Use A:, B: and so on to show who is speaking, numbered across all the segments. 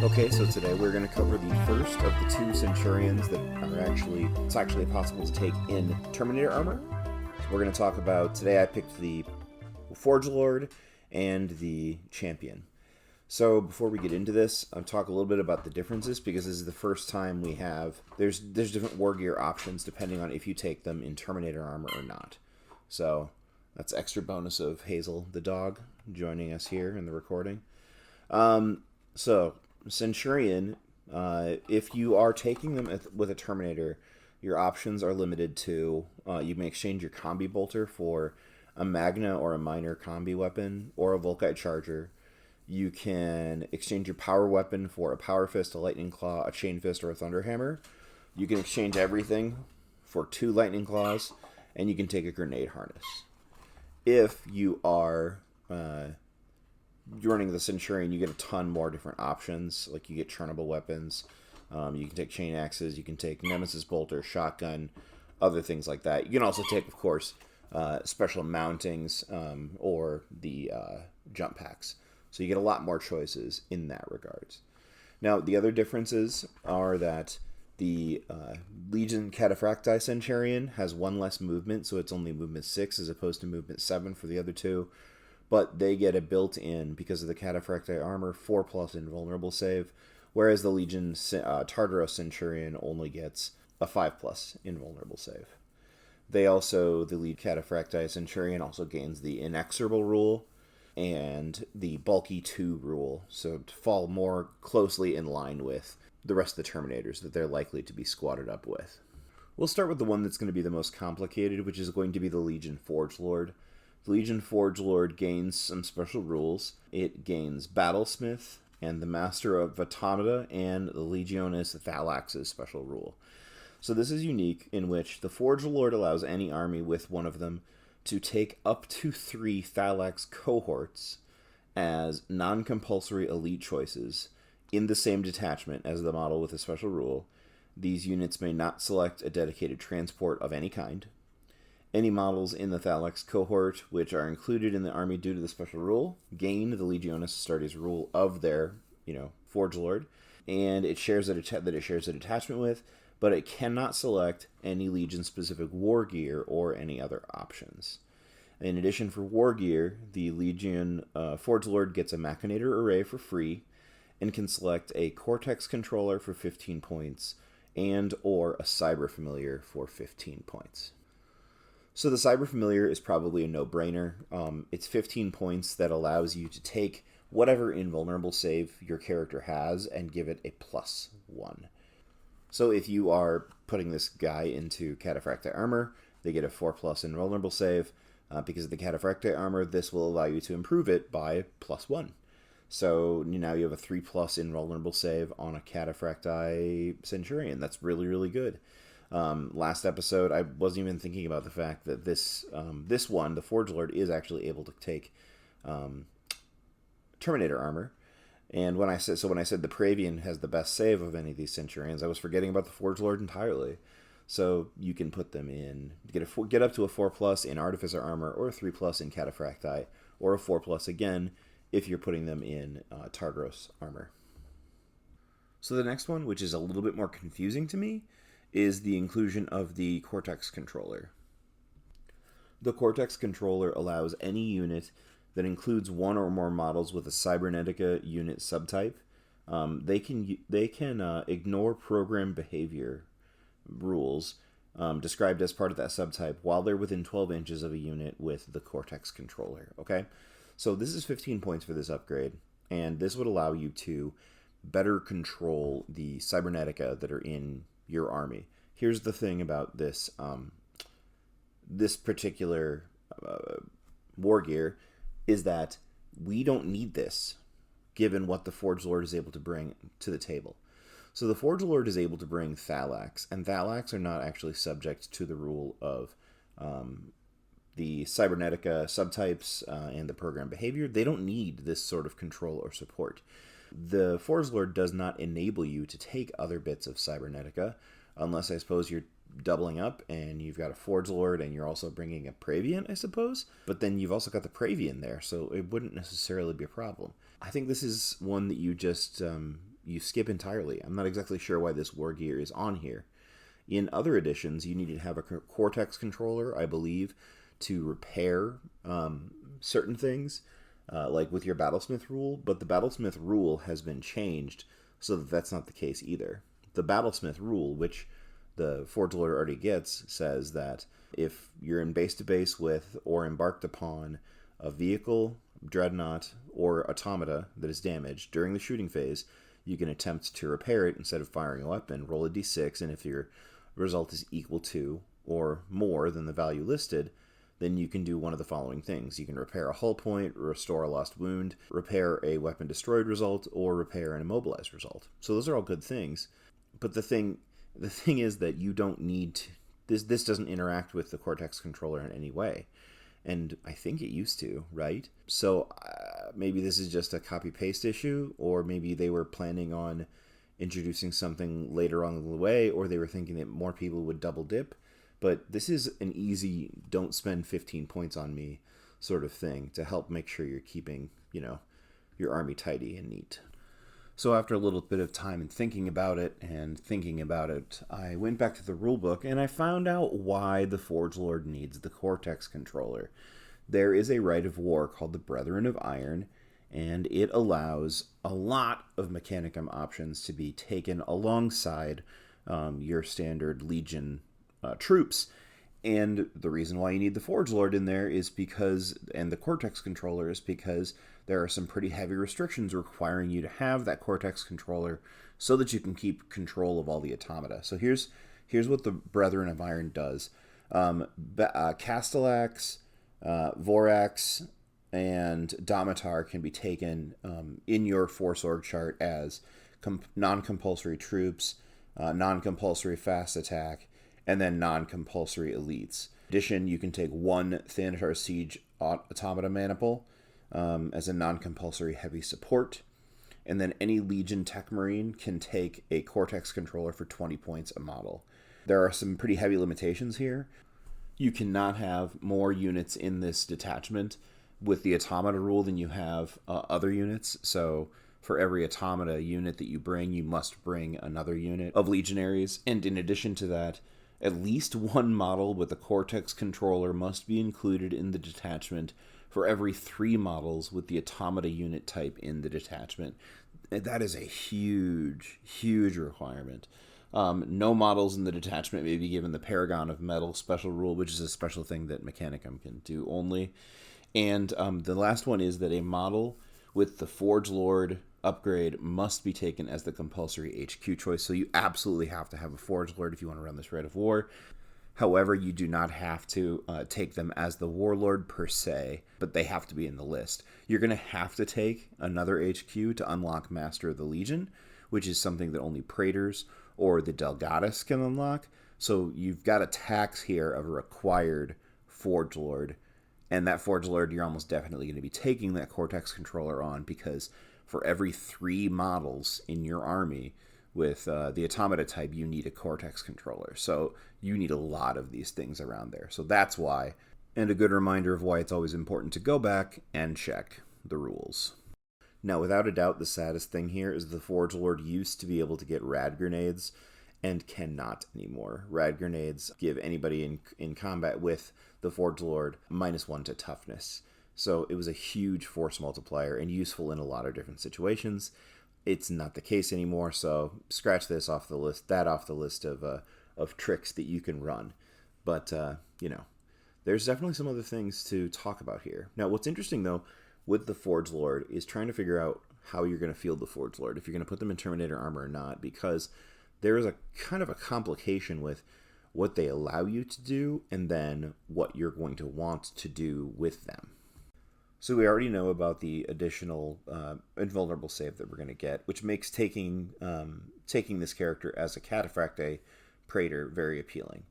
A: Okay, so today we're going to cover the first of the two Centurions that it's actually possible to take in Terminator armor. So we're going to talk about, today I picked the Forge Lord and the Champion. So before we get into this, I'll talk a little bit about the differences, because this is the first time we have, there's different war gear options depending on if you take them in Terminator armor or not. So that's extra bonus of Hazel the dog joining us here in the recording. So Centurion, if you are taking them with a Terminator, your options are limited to, you may exchange your combi bolter for a Magna or a minor combi weapon or a Volkite charger. You can exchange your power weapon for a power fist, a lightning claw, a chain fist, or a thunder hammer. You can exchange everything for 2 lightning claws, and you can take a grenade harness. If you are running the Centurion, you get a ton more different options. Like, you get churnable weapons, you can take chain axes, you can take Nemesis bolter, shotgun, other things like that. You can also take, of course, special mountings or the jump packs. So you get a lot more choices in that regards. Now, the other differences are that the Legion Cataphracti Centurion has 1 less movement, so it's only movement 6 as opposed to movement 7 for the other two. But they get a built-in, because of the Cataphracti armor, 4+ invulnerable save, whereas the Legion Tartaros Centurion only gets a 5+ invulnerable save. The lead Cataphracti Centurion also gains the Inexorable rule and the Bulky 2 rule, so to fall more closely in line with the rest of the Terminators that they're likely to be squatted up with. We'll start with the one that's going to be the most complicated, which is going to be the Legion Forge Lord. The Legion Forge Lord gains some special rules. It gains Battlesmith and the Master of Automata and the Legionis Thallax's special rule. So this is unique, in which the Forge Lord allows any army with one of them to take up to 3 Thallax cohorts as non-compulsory elite choices in the same detachment as the model with a special rule. These units may not select a dedicated transport of any kind. Any models in the Thallax cohort which are included in the army due to the special rule gain the Legionis Astartes rule of their, Forge Lord, and it shares a detachment with, but it cannot select any Legion-specific war gear or any other options. In addition, for war gear, the Legion Forge Lord gets a Machinator array for free and can select a Cortex controller for 15 points and or a Cyber Familiar for 15 points. So the Cyber Familiar is probably a no-brainer. It's 15 points that allows you to take whatever invulnerable save your character has and give it a +1. So if you are putting this guy into Cataphracti armor, they get a 4+ invulnerable save. Because of the Cataphracti armor, this will allow you to improve it by +1. So now you have a 3+ invulnerable save on a Cataphracti Centurion. That's really, really good. Last episode, I wasn't even thinking about the fact that this one, the Forge Lord, is actually able to take Terminator armor. And when I said the Praevian has the best save of any of these Centurions, I was forgetting about the Forge Lord entirely. So you can put them in, get up to a 4+ in Artificer armor, or a 3+ in Cataphracti, or a 4+ again if you're putting them in Tartaros armor. So the next one, which is a little bit more confusing to me, is the inclusion of the Cortex controller. The Cortex controller allows any unit that includes one or more models with a Cybernetica unit subtype. They can ignore program behavior rules described as part of that subtype while they're within 12 inches of a unit with the Cortex controller. Okay, so this is 15 points for this upgrade, and this would allow you to better control the Cybernetica that are in your army. Here's the thing about this this particular war gear is that we don't need this, given what the Forge Lord is able to bring to the table. So the Forge Lord is able to bring Thallax, and Thallax are not actually subject to the rule of the Cybernetica subtypes and the program behavior. They don't need this sort of control or support. The Forge Lord does not enable you to take other bits of Cybernetica, unless I suppose you're doubling up and you've got a Forge Lord and you're also bringing a Praevian, I suppose. But then you've also got the Praevian there, so it wouldn't necessarily be a problem. I think this is one that you just you skip entirely. I'm not exactly sure why this war gear is on here. In other editions, you need to have a Cortex controller, I believe, to repair certain things, like with your Battlesmith rule, but the Battlesmith rule has been changed so that that's not the case either. The Battlesmith rule, which the Forge Lord already gets, says that if you're in base-to-base with or embarked upon a vehicle, dreadnought, or automata that is damaged during the shooting phase, you can attempt to repair it instead of firing a weapon. Roll a d6, and if your result is equal to or more than the value listed, then you can do one of the following things. You can repair a hull point, restore a lost wound, repair a weapon destroyed result, or repair an immobilized result. So those are all good things. But the thing is that you don't need to, this doesn't interact with the Cortex controller in any way. And I think it used to, right? So maybe this is just a copy-paste issue, or maybe they were planning on introducing something later on in the way, or they were thinking that more people would double dip. But this is an easy, don't spend 15 points on me sort of thing to help make sure you're keeping, your army tidy and neat. So after a little bit of time and thinking about it, I went back to the rulebook and I found out why the Forge Lord needs the Cortex controller. There is a rite of war called the Brethren of Iron, and it allows a lot of Mechanicum options to be taken alongside your standard Legion troops. And the reason why you need the Forge Lord in there is because, and the Cortex controller is because there are some pretty heavy restrictions requiring you to have that Cortex controller so that you can keep control of all the automata. So here's what the Brethren of Iron does. Castellax, Vorax, and Domitar can be taken in your Force Org chart as non-compulsory troops, non-compulsory fast attack, and then non-compulsory elites. In addition, you can take one Thanatar Siege Automata Maniple as a non-compulsory heavy support, and then any Legion Tech Marine can take a Cortex controller for 20 points a model. There are some pretty heavy limitations here. You cannot have more units in this detachment with the Automata rule than you have other units, so for every Automata unit that you bring, you must bring another unit of Legionaries, and in addition to that, at least one model with a Cortex controller must be included in the detachment for every 3 models with the Automata unit type in the detachment. That is a huge, huge requirement. No models in the detachment may be given the Paragon of Metal special rule, which is a special thing that Mechanicum can do only. And the last one is that a model with the Forge Lord upgrade must be taken as the compulsory HQ choice. So you absolutely have to have a Forge Lord if you want to run this Rite of War. However, you do not have to take them as the Warlord per se, but they have to be in the list. You're going to have to take another HQ to unlock Master of the Legion, which is something that only Praetors or the Delgatus can unlock. So you've got a tax here of a required Forge Lord, and that Forge Lord you're almost definitely going to be taking that Cortex controller on, because for every 3 models in your army with the Automata type, you need a Cortex controller. So you need a lot of these things around there. So that's why, and a good reminder of why it's always important to go back and check the rules. Now, without a doubt, the saddest thing here is the Forge Lord used to be able to get rad grenades and cannot anymore. Rad grenades give anybody in combat with the Forge Lord -1 to toughness. So it was a huge force multiplier and useful in a lot of different situations. It's not the case anymore, so scratch this off the list, that off the list of tricks that you can run. But, there's definitely some other things to talk about here. Now, what's interesting, though, with the Forge Lord is trying to figure out how you're going to field the Forge Lord, if you're going to put them in Terminator armor or not, because there is a kind of a complication with what they allow you to do and then what you're going to want to do with them. So we already know about the additional invulnerable save that we're going to get, which makes taking this character as a Cataphracte Praetor very appealing.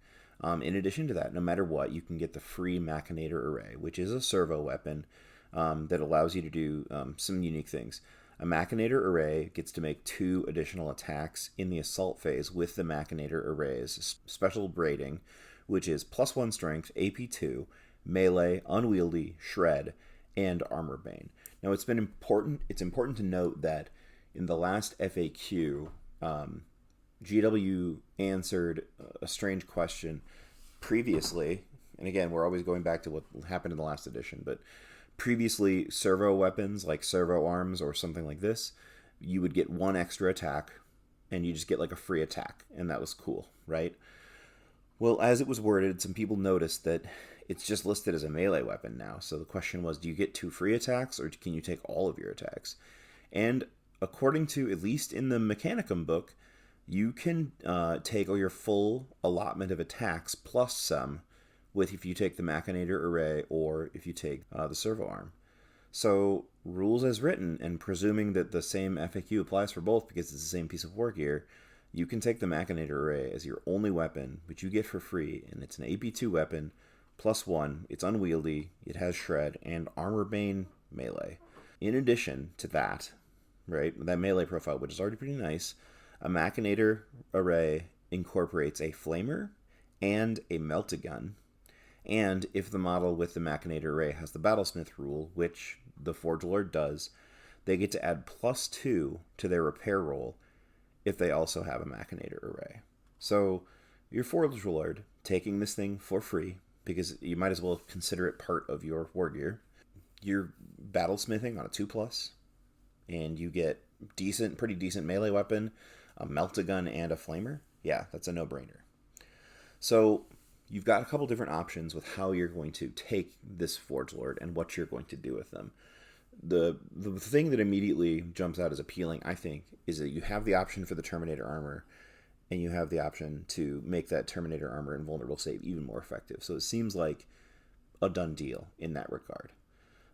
A: In addition to that, no matter what, you can get the free Machinator Array, which is a servo weapon that allows you to do some unique things. A Machinator Array gets to make 2 additional attacks in the assault phase with the Machinator Array's special braiding, which is +1 strength, AP2, melee, unwieldy, shred, and armor bane. Now, it's important to note that in the last FAQ, GW answered a strange question previously, and again, we're always going back to what happened in the last edition, but previously, servo weapons like servo arms or something like this, you would get one extra attack, and you just get like a free attack, and that was cool, right? Well, as it was worded, some people noticed that it's just listed as a melee weapon now. So the question was, do you get 2 free attacks, or can you take all of your attacks? And according to, at least in the Mechanicum book, you can take your full allotment of attacks plus some, with if you take the Machinator Array or if you take the Servo Arm. So, rules as written, and presuming that the same FAQ applies for both because it's the same piece of war gear, you can take the Machinator Array as your only weapon, which you get for free, and it's an AP2 weapon, +1, it's unwieldy, it has Shred, and Armor Bane melee. In addition to that, right, that melee profile, which is already pretty nice, a Machinator Array incorporates a Flamer and a Melt-A-Gun. And if the model with the Machinator Array has the Battlesmith rule, which the Forge Lord does, they get to add +2 to their repair roll if they also have a Machinator Array. So your Forge Lord taking this thing for free, because you might as well consider it part of your war gear. You're battlesmithing on a 2+, and you get pretty decent melee weapon, a Melt-A-Gun, and a Flamer. Yeah, that's a no-brainer. So you've got a couple different options with how you're going to take this Forge Lord and what you're going to do with them. The thing that immediately jumps out as appealing, I think, is that you have the option for the Terminator armor, and you have the option to make that Terminator armor invulnerable save even more effective. So it seems like a done deal in that regard.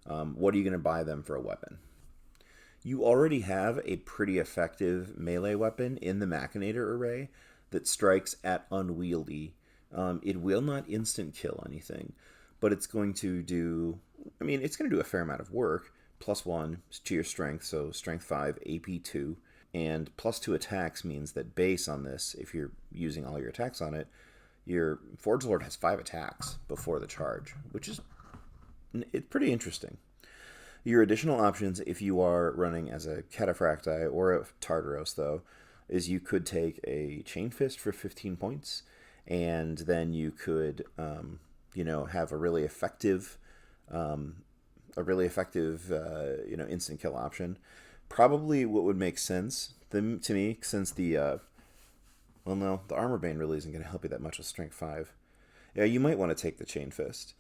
A: What are you going to buy them for a weapon? You already have a pretty effective melee weapon in the Machinator Array that strikes at unwieldy. It will not instant kill anything, but it's going to do, it's going to do a fair amount of work. +1 to your strength, so strength 5, AP 2, and +2 attacks means that base on this, if you're using all your attacks on it, your Forge Lord has 5 attacks before the charge, which is it's pretty interesting. Your additional options, if you are running as a Cataphracti or a Tartaros, though, is you could take a Chain Fist for 15 points, and then you could, have a really effective, instant kill option. Probably what would make sense to me, since the Armor Bane really isn't going to help you that much with Strength 5. Yeah, you might want to take the Chain Fist.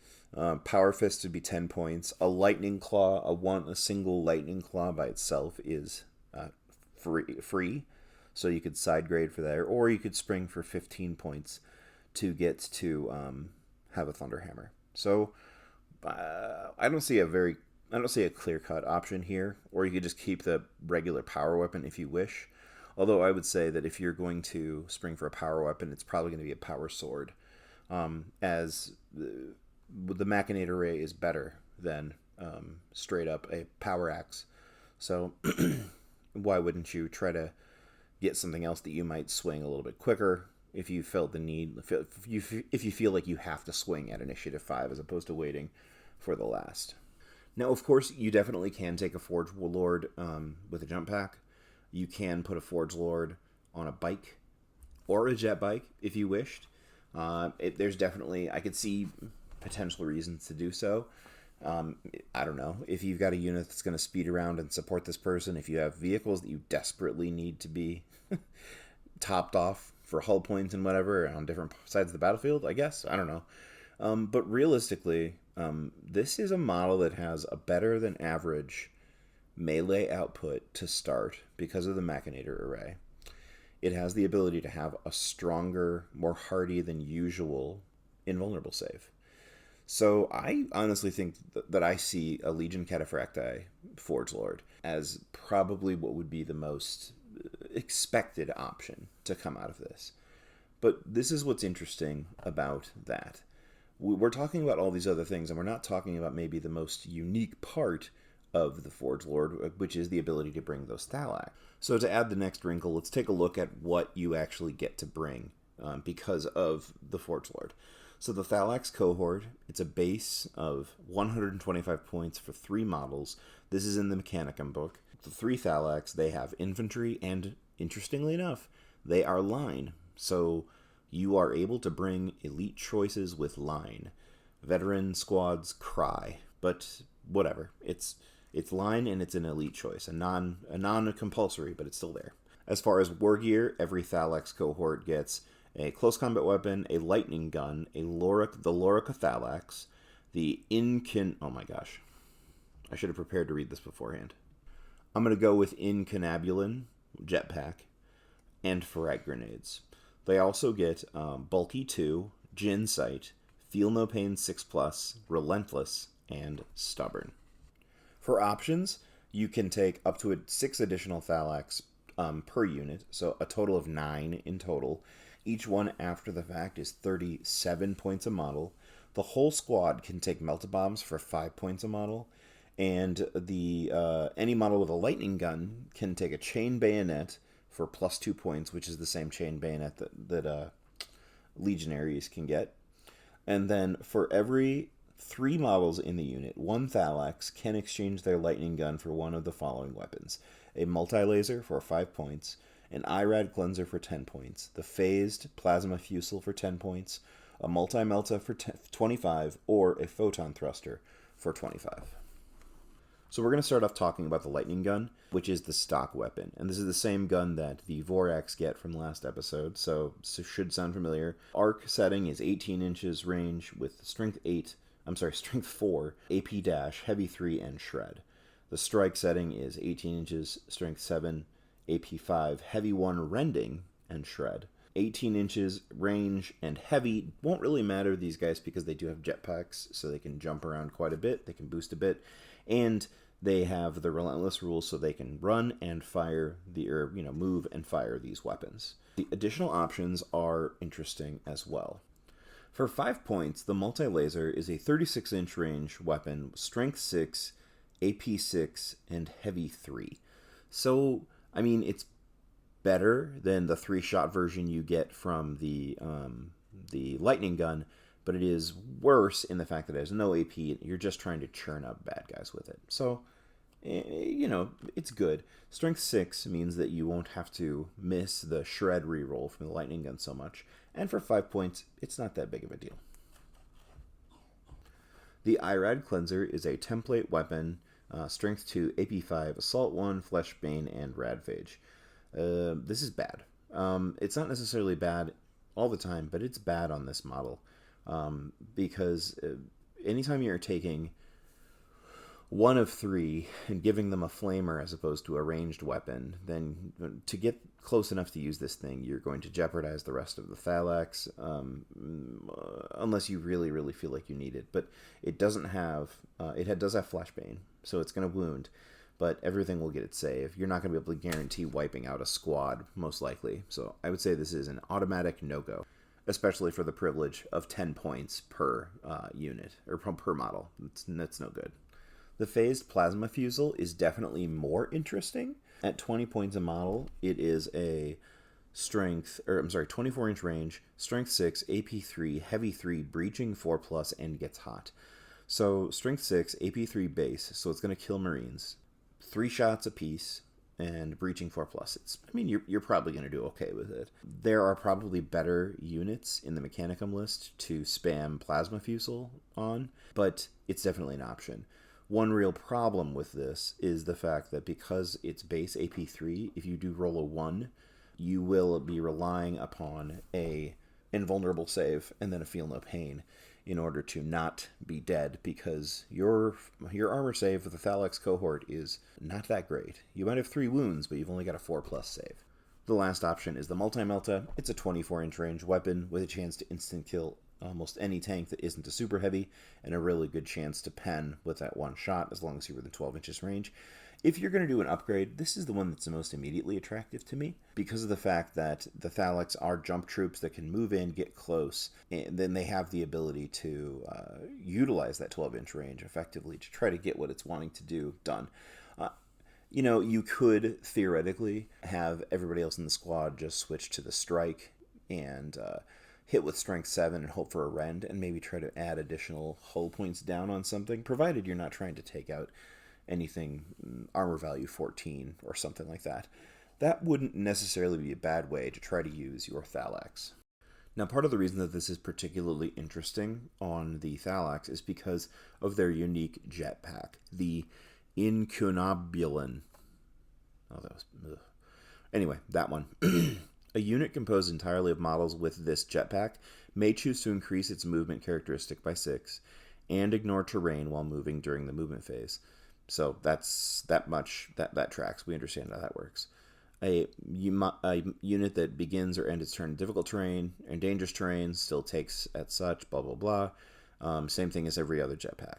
A: Power Fist would be 10 points. A Lightning Claw, a single Lightning Claw by itself is free, so you could side grade for that, or you could spring for 15 points to get to have a Thunderhammer. So I don't see a clear-cut option here, or you could just keep the regular power weapon if you wish. Although I would say that if you're going to spring for a power weapon, it's probably going to be a power sword, as the Machinator Array is better than straight up a power axe. So why wouldn't you try to get something else that you might swing a little bit quicker if you felt the need, if you feel like you have to swing at Initiative 5 as opposed to waiting for the last. Now, of course, you definitely can take a Forge Lord with a jump pack. You can put a Forge Lord on a bike or a jet bike if you wished. There's definitely, I could see potential reasons to do so. I don't know. If you've got a unit that's going to speed around and support this person, if you have vehicles that you desperately need to be topped off for hull points and whatever on different sides of the battlefield, I guess. I don't know. But realistically, this is a model that has a better than average melee output to start because of the Machinator Array. It has the ability to have a stronger, more hardy than usual invulnerable save. So I honestly think that I see a Legion Cataphracti Forge Lord as probably what would be the most expected option to come out of this. But this is what's interesting about that. We're talking about all these other things, and we're not talking about maybe the most unique part of the Forge Lord, which is the ability to bring those Thallax. So to add the next wrinkle, let's take a look at what you actually get to bring because of the Forge Lord. So the Thallax cohort, it's a base of 125 points for 3 models. This is in the Mechanicum book. The 3 Thallax, they have infantry, and interestingly enough, they are line. So you are able to bring elite choices with line. Veteran squads cry, but whatever. It's line and it's an elite choice, a non compulsory, but it's still there. As far as war gear, every Thallax cohort gets a close combat weapon, a lightning gun, the Lorica Thallax, oh my gosh, I should have prepared to read this beforehand. I'm going to go with Incunabulin jetpack and frag grenades. They also get Bulky 2, Gin Sight, Feel No Pain 6+, Relentless, and Stubborn. For options, you can take up to 6 additional Thallax per unit, so a total of 9 in total. Each one after the fact is 37 points a model. The whole squad can take Melta Bombs for 5 points a model, and any model with a lightning gun can take a chain bayonet for plus 2 points, which is the same chain bayonet that legionaries can get. And then for every 3 models in the unit, 1 Thallax can exchange their lightning gun for one of the following weapons: a multi-laser for 5 points, an IRAD cleanser for 10 points, the phased plasma fusel for 10 points, a multi-melta for 25, or a photon thruster for 25. So we're going to start off talking about the lightning gun, which is the stock weapon. And this is the same gun that the Vorax get from last episode, so should sound familiar. Arc setting is 18 inches range with strength 4, AP dash, heavy 3, and shred. The strike setting is 18 inches, strength 7, AP 5, heavy 1, rending, and shred. 18 inches range and heavy won't really matter to these guys because they do have jetpacks, so they can jump around quite a bit, they can boost a bit, and they have the relentless rules, so they can run and fire move and fire these weapons. The additional options are interesting as well. For 5 points, the multi-laser is a 36-inch range weapon, strength 6, AP 6, and heavy 3. So, I mean, it's better than the 3-shot version you get from the lightning gun, but it is worse in the fact that it has no AP. You're just trying to churn up bad guys with it. So, it's good. Strength 6 means that you won't have to miss the shred reroll from the lightning gun so much. And for 5 points, it's not that big of a deal. The IRAD cleanser is a template weapon, strength 2, AP 5, assault 1, fleshbane, and radphage. This is bad. It's not necessarily bad all the time, but it's bad on this model. Because anytime you're taking one of 3 and giving them a flamer as opposed to a ranged weapon, then to get close enough to use this thing, you're going to jeopardize the rest of the Thallax, unless you really, really feel like you need it. But it does have flashbane, so it's going to wound, but everything will get its save. You're not going to be able to guarantee wiping out a squad, most likely. So I would say this is an automatic no-go, especially for the privilege of 10 points per unit, or per model. That's no good. The phased plasma fusel is definitely more interesting. At 20 points a model, it is a 24-inch range, strength 6, AP 3, heavy 3, breaching 4+, and gets hot. So strength 6, AP 3 base, so it's going to kill Marines. 3 shots apiece, and breaching 4+. You're probably going to do okay with it. There are probably better units in the Mechanicum list to spam plasma fusel on, but it's definitely an option. One real problem with this is the fact that because it's base AP3, if you do roll a 1, you will be relying upon a invulnerable save and then a feel no pain in order to not be dead, because your armor save with the Thallax cohort is not that great. You might have 3 wounds, but you've only got a 4+ save. The last option is the multi-melta. It's a 24-inch range weapon with a chance to instant kill almost any tank that isn't a super heavy, and a really good chance to pen with that one shot as long as you're within 12 inches range. If you're going to do an upgrade, this is the one that's the most immediately attractive to me, because of the fact that the Thallax are jump troops that can move in, get close, and then they have the ability to utilize that 12-inch range effectively to try to get what it's wanting to do done. You could theoretically have everybody else in the squad just switch to the strike and hit with strength 7 and hope for a rend, and maybe try to add additional hull points down on something, provided you're not trying to take out anything armor value 14 or something like that. That wouldn't necessarily be a bad way to try to use your Thallax. Now, part of the reason that this is particularly interesting on the Thallax is because of their unique jetpack, the Incunabulin. Oh, that was... Ugh. Anyway, that one. A unit composed entirely of models with this jetpack may choose to increase its movement characteristic by 6 and ignore terrain while moving during the movement phase. So that's that much, that tracks. We understand how that works. A unit that begins or ends its turn in difficult terrain and dangerous terrain still takes at such, blah, blah, blah. Same thing as every other jetpack.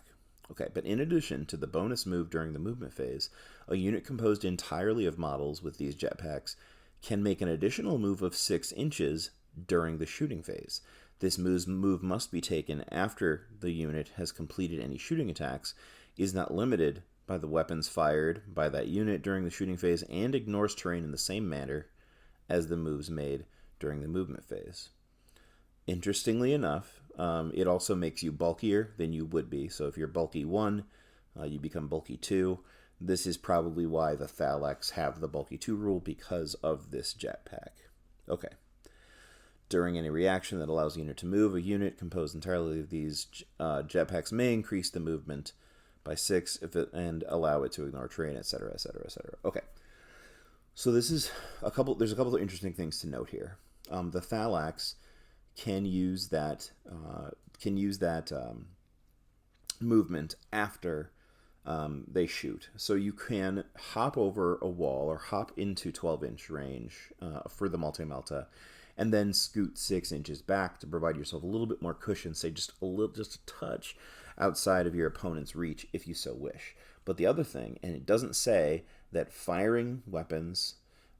A: Okay, but in addition to the bonus move during the movement phase, a unit composed entirely of models with these jetpacks can make an additional move of 6 inches during the shooting phase. This move must be taken after the unit has completed any shooting attacks, is not limited by the weapons fired by that unit during the shooting phase, and ignores terrain in the same manner as the moves made during the movement phase. Interestingly enough, it also makes you bulkier than you would be. So if you're bulky 1, you become bulky 2. This is probably why the Thallax have the bulky 2 rule, because of this jetpack. Okay. During any reaction that allows a unit to move, a unit composed entirely of these jetpacks may increase the movement by 6 and allow it to ignore terrain, etc., etc., etc. Okay. So this is there's a couple of interesting things to note here. The Thallax can use that movement after they shoot. So you can hop over a wall or hop into 12-inch range for the multi-melta, and then scoot 6 inches back to provide yourself a little bit more cushion, say just a touch outside of your opponent's reach if you so wish. But the other thing, and it doesn't say that firing weapons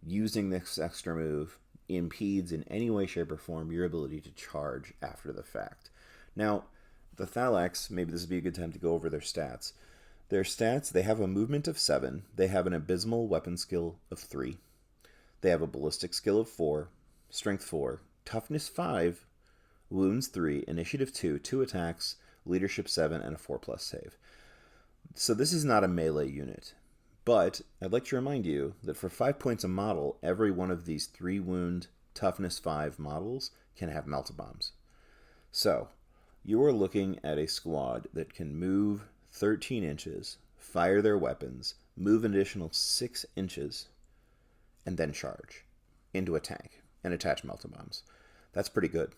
A: using this extra move impedes in any way, shape, or form your ability to charge after the fact. Now, the Thallax, maybe this would be a good time to go over their stats. Their stats, they have a movement of 7, they have an abysmal weapon skill of 3, they have a ballistic skill of 4, strength 4, toughness 5, wounds 3, initiative 2, 2 attacks, leadership 7, and a 4+ save. So this is not a melee unit. But I'd like to remind you that for 5 points a model, every one of these 3 wound, toughness 5 models can have melta-bombs. So you are looking at a squad that can move 13 inches, fire their weapons, move an additional 6 inches, and then charge into a tank and attach melta-bombs. That's pretty good.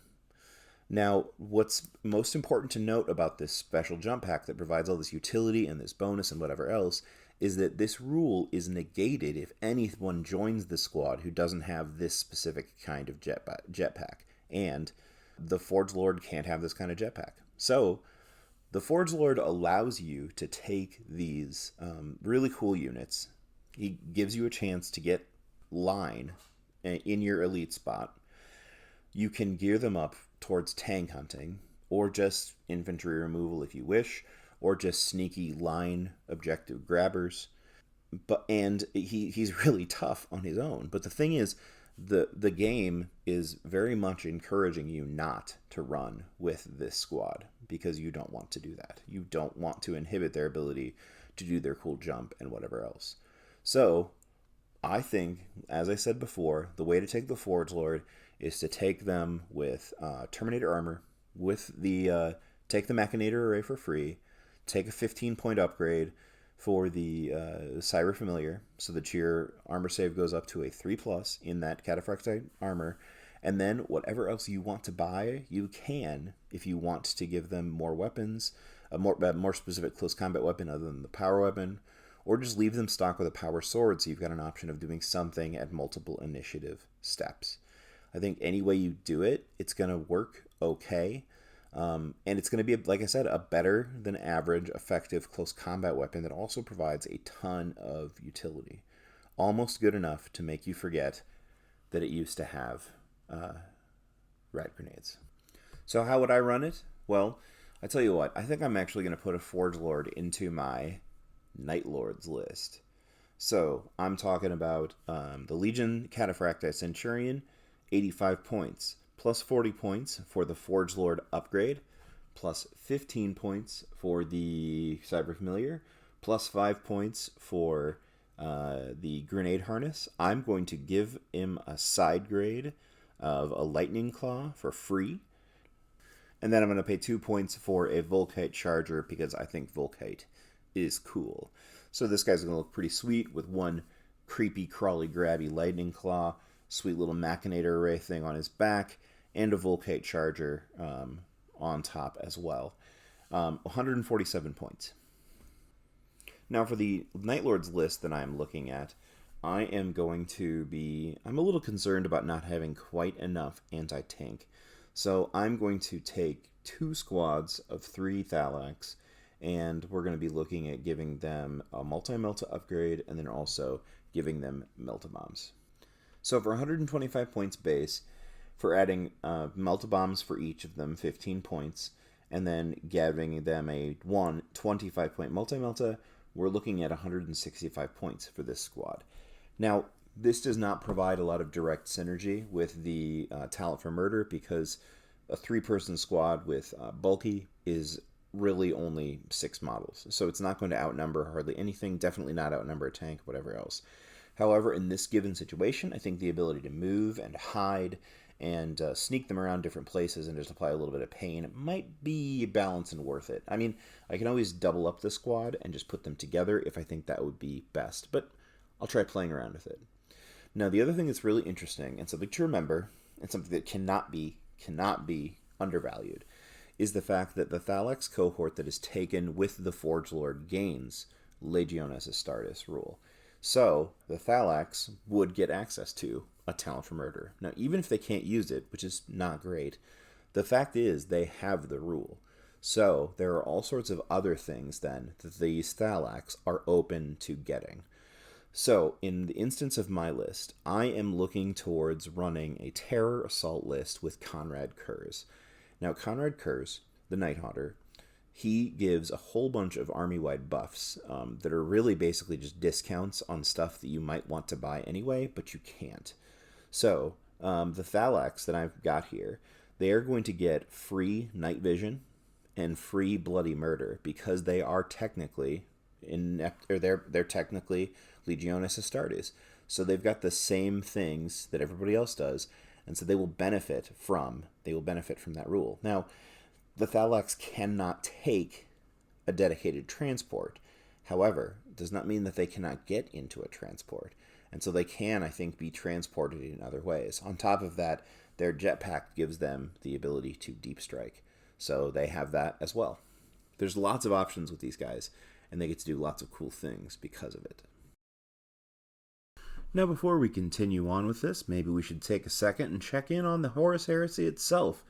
A: Now, what's most important to note about this special jump pack that provides all this utility and this bonus and whatever else is that this rule is negated if anyone joins the squad who doesn't have this specific kind of jetpack. And the Forge Lord can't have this kind of jetpack. So the Forge Lord allows you to take these really cool units. He gives you a chance to get line in your elite spot. You can gear them up towards tank hunting, or just infantry removal if you wish, or just sneaky line objective grabbers. And he's really tough on his own. But the thing is, the game is very much encouraging you not to run with this squad, because you don't want to do that. You don't want to inhibit their ability to do their cool jump and whatever else. So I think, as I said before, the way to take the Forge Lord is to take them with Terminator armor, with the take the Machinator array for free, take a 15-point upgrade for the Cyber Familiar, so that your armor save goes up to a 3+ in that Cataphractite armor, and then whatever else you want to buy, you can, if you want to give them more weapons, a more specific close combat weapon other than the power weapon, or just leave them stock with a power sword, so you've got an option of doing something at multiple initiative steps. I think any way you do it, it's going to work okay. And it's going to be, like I said, a better than average effective close combat weapon that also provides a ton of utility. Almost good enough to make you forget that it used to have rat grenades. So how would I run it? Well, I tell you what, I think I'm actually going to put a Forge Lord into my Night Lords list. So I'm talking about the Legion Cataphractite Centurion, 85 points, plus 40 points for the Forge Lord upgrade, plus 15 points for the Cyber Familiar, Plus 5 points for the grenade harness. I'm going to give him a side grade of a lightning claw for free. And then I'm going to pay 2 points for a Volkite charger because I think Volkite is cool. So this guy's going to look pretty sweet with one creepy, crawly, grabby lightning claw, sweet little machinator array thing on his back, and a Volkite charger on top as well. 147 points. Now for the Night Lord's list that I'm looking at, I'm a little concerned about not having quite enough anti-tank. So I'm going to take 2 squads of 3 Thallax, and we're going to be looking at giving them a multi-melta upgrade, and then also giving them melta bombs. So for 125 points base, for adding melta bombs for each of them, 15 points, and then giving them a 25-point multi-melta, we're looking at 165 points for this squad. Now, this does not provide a lot of direct synergy with the Talent for Murder because a 3-person squad with Bulky is really only 6 models. So it's not going to outnumber hardly anything, definitely not outnumber a tank, whatever else. However, in this given situation, I think the ability to move and hide and sneak them around different places and just apply a little bit of pain might be balanced and worth it. I mean, I can always double up the squad and just put them together if I think that would be best, but I'll try playing around with it. Now, the other thing that's really interesting and something to remember, and something that cannot be undervalued, is the fact that the Thallax cohort that is taken with the Forge Lord gains Legiones Astartes rule. So, the Thallax would get access to a Talent for Murder. Now, even if they can't use it, which is not great, the fact is they have the rule. So, there are all sorts of other things, then, that these Thallax are open to getting. So, in the instance of my list, I am looking towards running a Terror Assault list with Conrad Kurz. Now, Conrad Kurz, the Nighthauntr, he gives a whole bunch of army-wide buffs that are really basically just discounts on stuff that you might want to buy anyway, but you can't. So, the Thallax that I've got here, they are going to get free night vision and free bloody murder because they are technically they're technically Legiones Astartes. So they've got the same things that everybody else does, and so they will benefit from that rule. Now, the Thallax cannot take a dedicated transport. However, it does not mean that they cannot get into a transport. And so they can, I think, be transported in other ways. On top of that, their jetpack gives them the ability to deep strike. So they have that as well. There's lots of options with these guys, and they get to do lots of cool things because of it. Now, before we continue on with this, maybe we should take a second and check in on the Horus Heresy itself.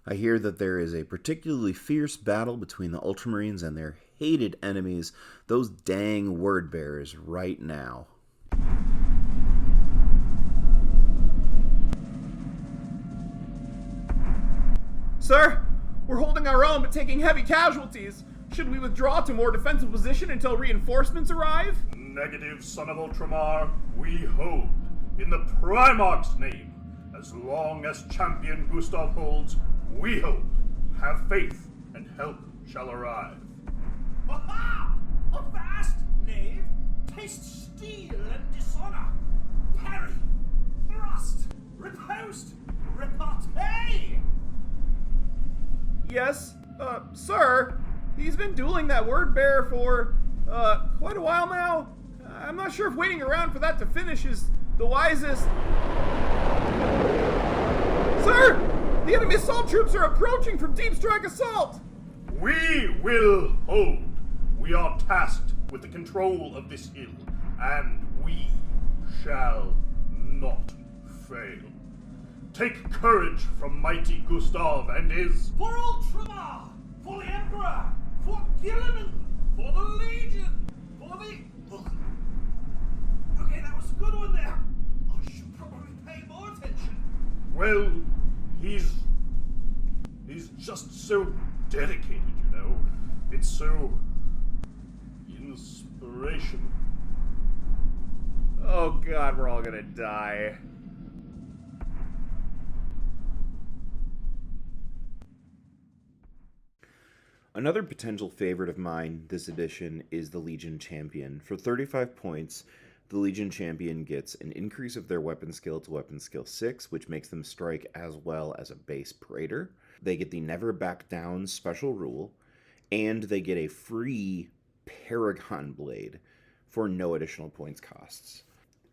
A: I hear that there is a particularly fierce battle between the Ultramarines and their hated enemies, those dang word bearers, right now.
B: Sir, we're holding our own but taking heavy casualties. Should we withdraw to more defensive position until reinforcements arrive?
C: Negative, son of Ultramar. We hold, in the Primarch's name. As long as Champion Gustav holds, we hold. Have faith, and help shall arrive.
D: Aha! Avast, knave! Taste steel and dishonor! Parry! Thrust! Riposte! Repartee!
B: Yes, sir. He's been dueling that word bearer for, quite a while now. I'm not sure if waiting around for that to finish is the wisest. Sir! The enemy assault troops are approaching from deep strike assault!
C: We will hold. We are tasked with the control of this hill, and we shall not fail. Take courage from mighty Gustav and his...
D: For Ultramar! For the Emperor! For Gilliman! For the Legion! For the... Okay, that was a good one there. I should probably pay more attention.
C: Well, he's just so dedicated, you know. It's so inspirational.
B: Oh god, we're all gonna die.
A: Another potential favorite of mine this edition is the Legion Champion. For 35 points, the Legion Champion gets an increase of their weapon skill to weapon skill 6, which makes them strike as well as a base Praetor. They get the Never Back Down special rule, and they get a free Paragon Blade for no additional points costs.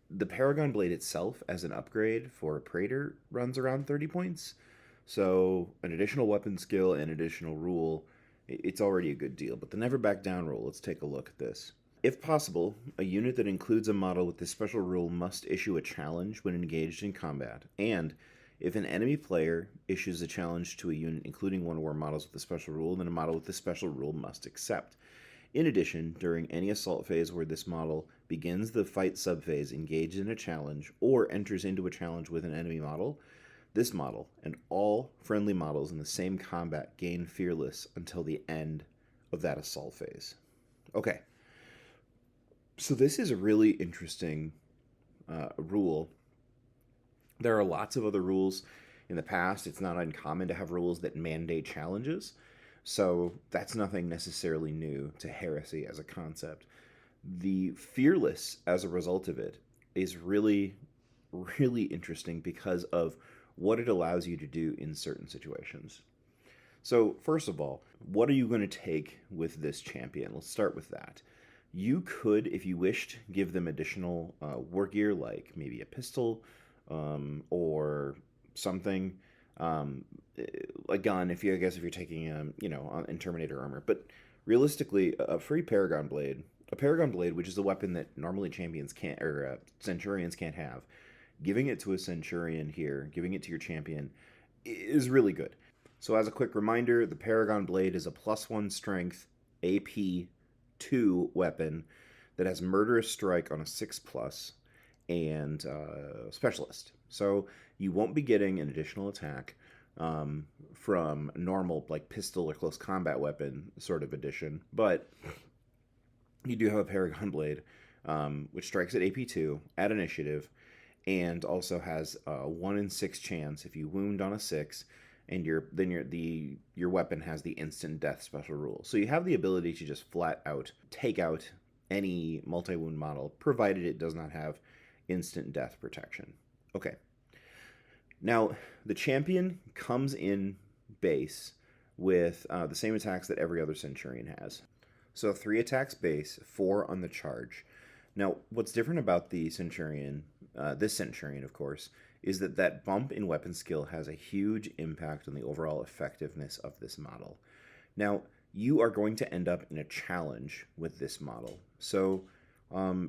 A: The Paragon Blade itself, as an upgrade for a Praetor, runs around 30 points, so an additional weapon skill and additional rule, it's already a good deal. But the Never Back Down rule, let's take a look at this. If possible, a unit that includes a model with this special rule must issue a challenge when engaged in combat, and if an enemy player issues a challenge to a unit including one or more models with the special rule, then a model with the special rule must accept. In addition, during any assault phase where this model begins the fight subphase engaged in a challenge or enters into a challenge with an enemy model, this model and all friendly models in the same combat gain Fearless until the end of that assault phase. Okay, so this is a really interesting rule. There are lots of other rules in the past. It's not uncommon to have rules that mandate challenges, so that's nothing necessarily new to Heresy as a concept. The Fearless, as a result of it, is really, really interesting because of what it allows you to do in certain situations. So, first of all, what are you going to take with this champion? Let's start with that. You could, if you wished, give them additional war gear, like maybe a pistol, or something, a gun. If you're taking in Terminator armor, but realistically, a free Paragon Blade, which is a weapon that normally champions can't or Centurions can't have, giving it to a Centurion here, giving it to your champion, is really good. So as a quick reminder, the Paragon Blade is a +1 strength AP 2 weapon that has Murderous Strike on a 6+. And Specialist. So you won't be getting an additional attack from normal, like pistol or close combat weapon sort of addition, but you do have a Paragon Blade, which strikes at AP2 at initiative, and also has a 1 in 6 chance if you wound on a 6, and your weapon has the instant death special rule. So you have the ability to just flat out take out any multi-wound model, provided it does not have instant death protection. Okay. Now, the champion comes in base with the same attacks that every other Centurion has. So 3 attacks base, 4 on the charge. Now, what's different about the Centurion, this Centurion, of course, is that bump in weapon skill has a huge impact on the overall effectiveness of this model. Now, you are going to end up in a challenge with this model. So,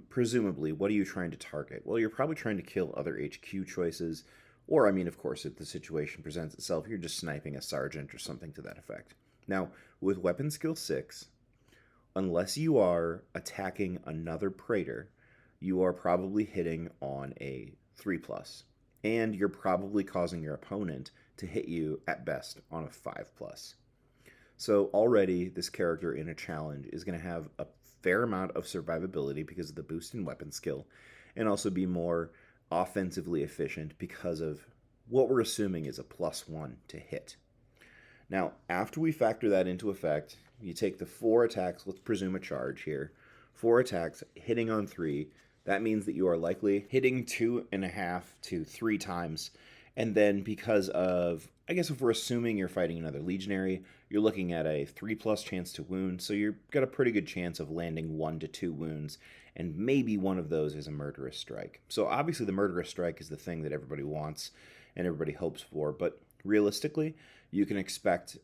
A: presumably, what are you trying to target? Well, you're probably trying to kill other HQ choices, or, of course, if the situation presents itself, you're just sniping a sergeant or something to that effect. Now, with weapon skill 6, unless you are attacking another Praetor, you are probably hitting on a 3+, and you're probably causing your opponent to hit you, at best, on a 5+. So already, this character in a challenge is going to have a fair amount of survivability because of the boost in weapon skill, and also be more offensively efficient because of what we're assuming is a +1 to hit. Now, after we factor that into effect, you take the 4 attacks, let's presume a charge here, 4 attacks, hitting on 3, that means that you are likely hitting 2.5 to 3 times, and then because of, if we're assuming you're fighting another legionary, you're looking at a 3+ chance to wound, so you've got a pretty good chance of landing 1 to 2 wounds, and maybe one of those is a Murderous Strike. So obviously the Murderous Strike is the thing that everybody wants and everybody hopes for, but realistically, you can expect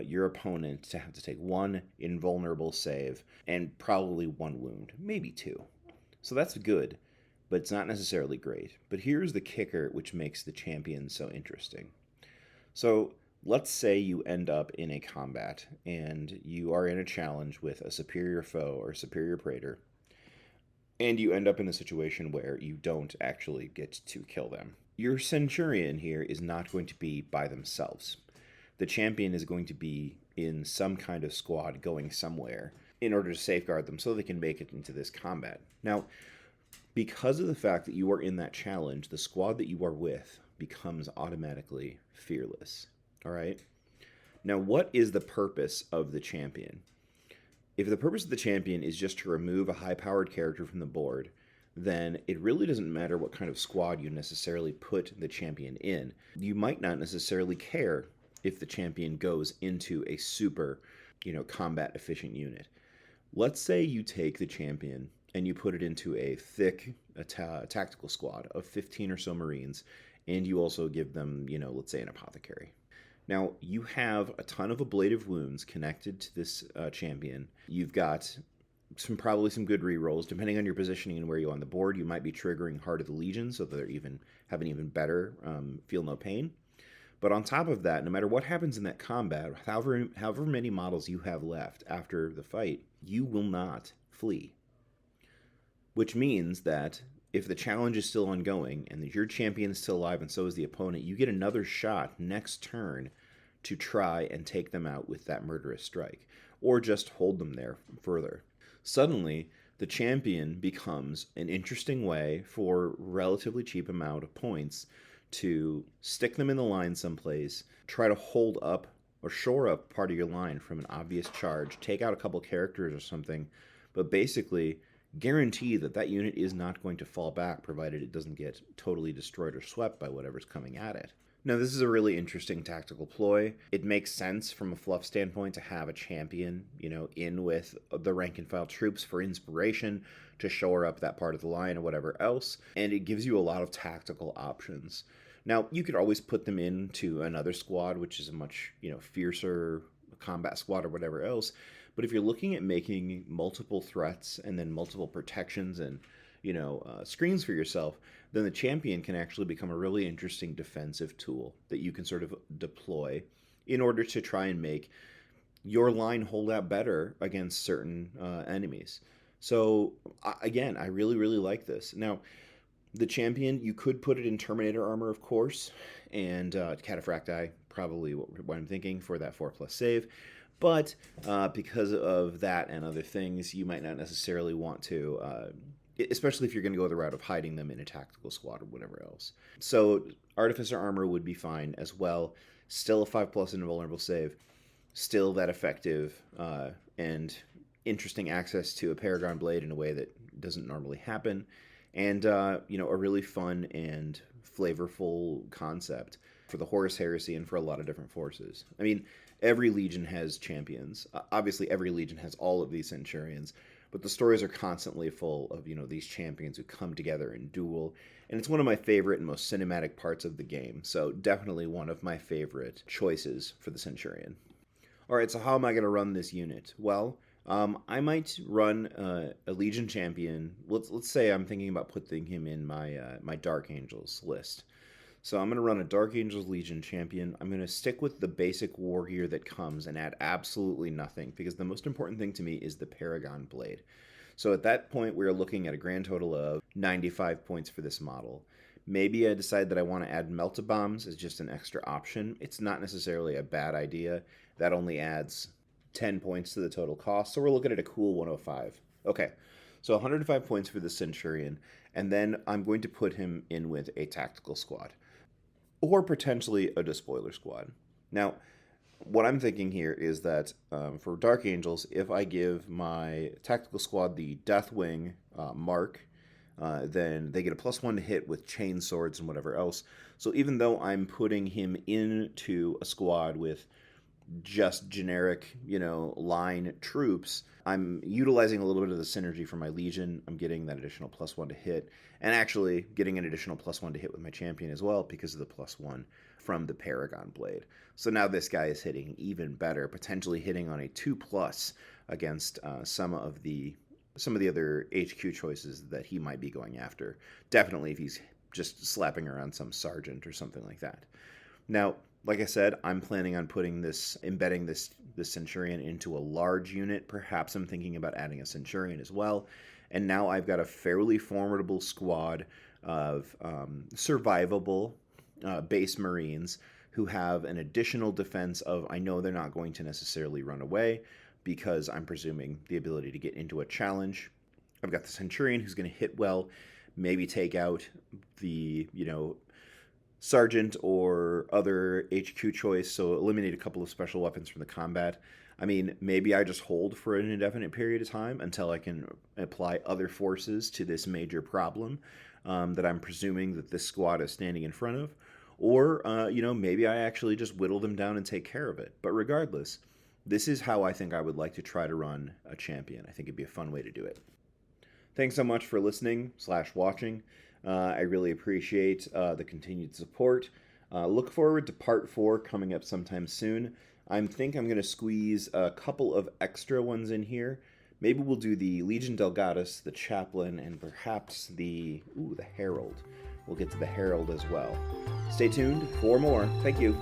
A: your opponent to have to take 1 invulnerable save and probably 1 wound, maybe 2. So that's good, but it's not necessarily great. But here's the kicker, which makes the champion so interesting. So let's say you end up in a combat and you are in a challenge with a superior foe or superior Praetor, and you end up in a situation where you don't actually get to kill them. Your Centurion here is not going to be by themselves. The champion is going to be in some kind of squad going somewhere in order to safeguard them so they can make it into this combat. Now, because of the fact that you are in that challenge, the squad that you are with becomes automatically fearless. All right? Now, what is the purpose of the champion? If the purpose of the champion is just to remove a high-powered character from the board, then it really doesn't matter what kind of squad you necessarily put the champion in. You might not necessarily care if the champion goes into a super, combat efficient unit. Let's say you take the champion and you put it into a thick tactical squad of 15 or so Marines, and you also give them, let's say an apothecary. Now, you have a ton of ablative wounds connected to this champion. You've got probably some good rerolls. Depending on your positioning and where you are on the board, you might be triggering Heart of the Legion, so that they're have an even better feel no pain. But on top of that, no matter what happens in that combat, however many models you have left after the fight, you will not flee. Which means that if the challenge is still ongoing and that your champion is still alive and so is the opponent, you get another shot next turn to try and take them out with that murderous strike, or just hold them there further. Suddenly, the champion becomes an interesting way for relatively cheap amount of points to stick them in the line someplace, try to hold up or shore up part of your line from an obvious charge, take out a couple characters or something, but basically guarantee that that unit is not going to fall back, provided it doesn't get totally destroyed or swept by whatever's coming at it. Now, this is a really interesting tactical ploy. It makes sense from a fluff standpoint to have a champion, in with the rank and file troops for inspiration to shore up that part of the line or whatever else, and it gives you a lot of tactical options. Now, you could always put them into another squad, which is a much, fiercer combat squad or whatever else, but if you're looking at making multiple threats and then multiple protections and screens for yourself, then the champion can actually become a really interesting defensive tool that you can sort of deploy in order to try and make your line hold out better against certain enemies. So again, I really, really like this. Now, the champion, you could put it in Terminator armor, of course, and Cataphracti, probably what I'm thinking for that 4+ save. But because of that and other things, you might not necessarily want to, especially if you're going to go the route of hiding them in a tactical squad or whatever else. So Artificer armor would be fine as well. Still a 5+ invulnerable save. Still that effective and interesting access to a Paragon Blade in a way that doesn't normally happen. And, a really fun and flavorful concept for the Horus Heresy and for a lot of different forces. I mean, every legion has champions. Obviously, every legion has all of these Centurions, but the stories are constantly full of, these champions who come together and duel. And it's one of my favorite and most cinematic parts of the game. So definitely one of my favorite choices for the Centurion. All right, so how am I going to run this unit? Well, I might run a Legion champion. Let's say I'm thinking about putting him in my Dark Angels list. So I'm going to run a Dark Angels Legion champion. I'm going to stick with the basic war gear that comes and add absolutely nothing, because the most important thing to me is the Paragon Blade. So at that point, we're looking at a grand total of 95 points for this model. Maybe I decide that I want to add Melt-A-Bombs as just an extra option. It's not necessarily a bad idea. That only adds 10 points to the total cost, so we're looking at a cool 105. Okay, so 105 points for the Centurion, and then I'm going to put him in with a tactical squad, or potentially a despoiler squad. Now, what I'm thinking here is that for Dark Angels, if I give my tactical squad the Deathwing mark, then they get a +1 to hit with chain swords and whatever else. So even though I'm putting him into a squad with just generic, line troops, I'm utilizing a little bit of the synergy from my Legion. I'm getting that additional +1 to hit, and actually getting an additional +1 to hit with my champion as well because of the +1 from the Paragon Blade. So now this guy is hitting even better, potentially hitting on a 2+ against some of the other HQ choices that he might be going after. Definitely if he's just slapping around some sergeant or something like that. Now, like I said, I'm planning on embedding this Centurion into a large unit. Perhaps I'm thinking about adding a Centurion as well. And now I've got a fairly formidable squad of survivable base Marines who have an additional defense of, I know they're not going to necessarily run away, because I'm presuming the ability to get into a challenge. I've got the Centurion who's going to hit well, maybe take out the, sergeant or other HQ choice, so eliminate a couple of special weapons from the combat. I mean, maybe I just hold for an indefinite period of time until I can apply other forces to this major problem that I'm presuming that this squad is standing in front of. Or, maybe I actually just whittle them down and take care of it. But regardless, this is how I think I would like to try to run a champion. I think it'd be a fun way to do it. Thanks so much for listening/watching. I really appreciate the continued support. Look forward to part 4 coming up sometime soon. I think I'm going to squeeze a couple of extra ones in here. Maybe we'll do the Legion Delgatus, the Chaplain, and perhaps the Herald. We'll get to the Herald as well. Stay tuned for more. Thank you.